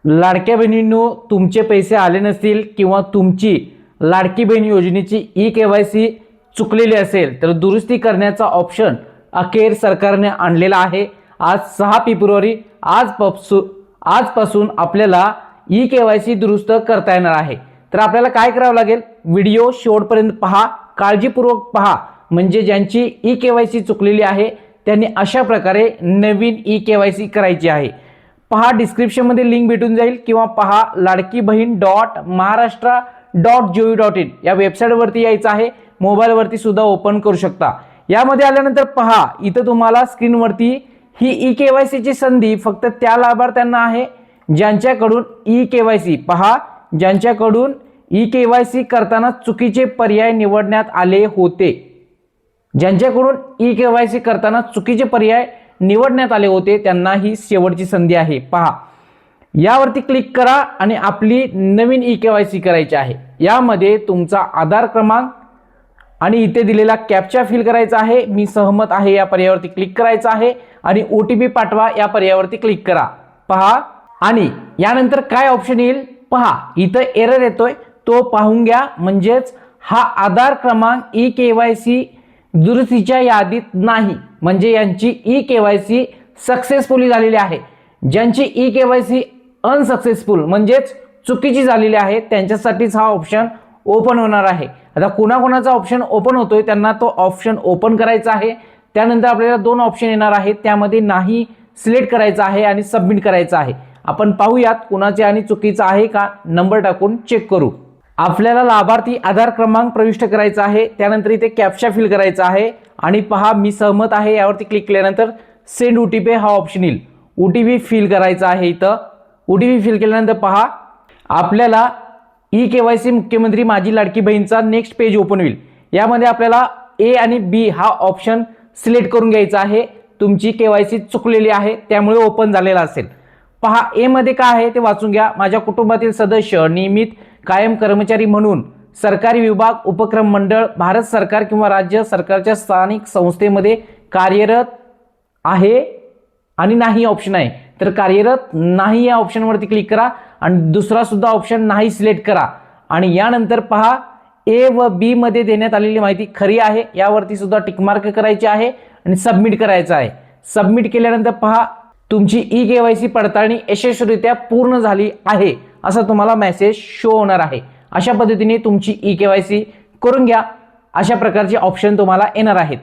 लाडक्या बहिणींनो, तुमचे पैसे आले नसतील किंवा तुमची लाडकी बहीण योजनेची ई-केवायसी चुकलेली असेल तर दुरुस्ती करण्याचा ऑप्शन अखेर सरकारने आणलेला आहे। आज 6 फेब्रुवारी आजपासून आपल्याला ई-केवायसी दुरुस्त करता येणार आहे। तर आपल्याला काय करावं लागेल, व्हिडिओ शेवटपर्यंत पहा, काळजीपूर्वक पहा, म्हणजे ज्यांची ई-केवायसी चुकलेली आहे त्यांनी अशा प्रकारे नवीन ई-केवायसी करायची आहे। पहा, डिस्क्रिप्शनमध्ये लिंक भेटून जाईल किंवा पहा ladkibahin.maharashtra.gov.in या वेबसाईटवरती यायचं आहे। मोबाईलवरती सुद्धा ओपन करू शकता। यामध्ये आल्यानंतर पहा, इथं तुम्हाला स्क्रीनवरती ही ई-केवायसीची संधी फक्त त्या लाभार्थ्यांना आहे ज्यांच्याकडून ई-केवायसी पहा, ज्यांच्याकडून ई-केवायसी करताना चुकीचे पर्याय निवडण्यात आले होते, ज्यांच्याकडून ई-केवायसी करताना चुकीचे पर्याय निवडण्यात आले होते त्यांना ही शेवटची संधी आहे। पहा, यावरती क्लिक करा आणि आपली नवीन ई-केवायसी करायची आहे। यामध्ये तुमचा आधार क्रमांक आणि इथे दिलेला कॅप्चा फिल करायचा आहे। मी सहमत आहे या पर्यायावरती क्लिक करायचं आहे आणि OTP पाठवा या पर्यायावरती क्लिक करा। पहा, आणि यानंतर काय ऑप्शन येईल पहा, इथं एरर येतोय तो पाहून घ्या। म्हणजेच हा आधार क्रमांक ई-केवायसी दुरुस्तीच्या यादीत नाही, म्हणजे यांची ई-केवायसी सक्सेसफुली झालेली आहे। ज्यांची ई-केवायसी अनसक्सेसफुल म्हणजेच चुकीची झालेली आहे त्यांच्यासाठीच हा ऑप्शन ओपन होणार आहे। आता कोणाकोणाचा ऑप्शन ओपन होतोय त्यांना तो ऑप्शन ओपन करायचा आहे। त्यानंतर आपल्याला 2 ऑप्शन येणार आहेत, त्यामध्ये नाही सिलेक्ट करायचा आहे आणि सबमिट करायचा आहे। आपण पाहूयात कुणाचे आणि चुकीचं आहे का, नंबर टाकून चेक करू। आपल्याला लाभार्थी आधार क्रमांक प्रविष्ट करायचा आहे, त्यानंतर इथे कॅप्चा फिल करायचा आहे आणि पहा मी सहमत आहे यावरती क्लिक केल्यानंतर सेंड OTP हा ऑप्शन येईल। OTP फिल करायचा आहे। इथं OTP फिल केल्यानंतर पहा आपल्याला ई-केवायसी मुख्यमंत्री माझी लाडकी बहीणचा नेक्स्ट पेज ओपन होईल। यामध्ये आपल्याला A आणि B हा ऑप्शन सिलेक्ट करून घ्यायचा आहे। तुमची केवायसी चुकलेली आहे त्यामुळे ओपन झालेला असेल। पहा, A मध्ये काय आहे ते वाचून घ्या। माझ्या कुटुंबातील सदस्य नियमित कायम कर्मचारी म्हणून सरकारी विभाग, उपक्रम मंडळ, भारत सरकार किंवा राज्य सरकारच्या स्थानिक संस्थेमध्ये कार्यरत आहे आणि नाही ऑप्शन आहे, तर कार्यरत नाही या ऑप्शनवरती क्लिक करा आणि दुसरा सुद्धा ऑप्शन नाही सिलेक्ट करा आणि यानंतर पहा A व B मध्ये देण्यात आलेली माहिती खरी आहे यावरती सुद्धा टिक मार्क करायची आहे आणि सबमिट करायचं आहे। सबमिट केल्यानंतर पहा तुमची ई-केवायसी पडताळणी यशस्वीरित्या पूर्ण झाली आहे असा तुम्हाला मेसेज शो होणार आहे। अशा पद्धतीने तुमची ई-केवायसी करून घ्या। अशा प्रकारचे ऑप्शन तुम्हाला येणार आहेत।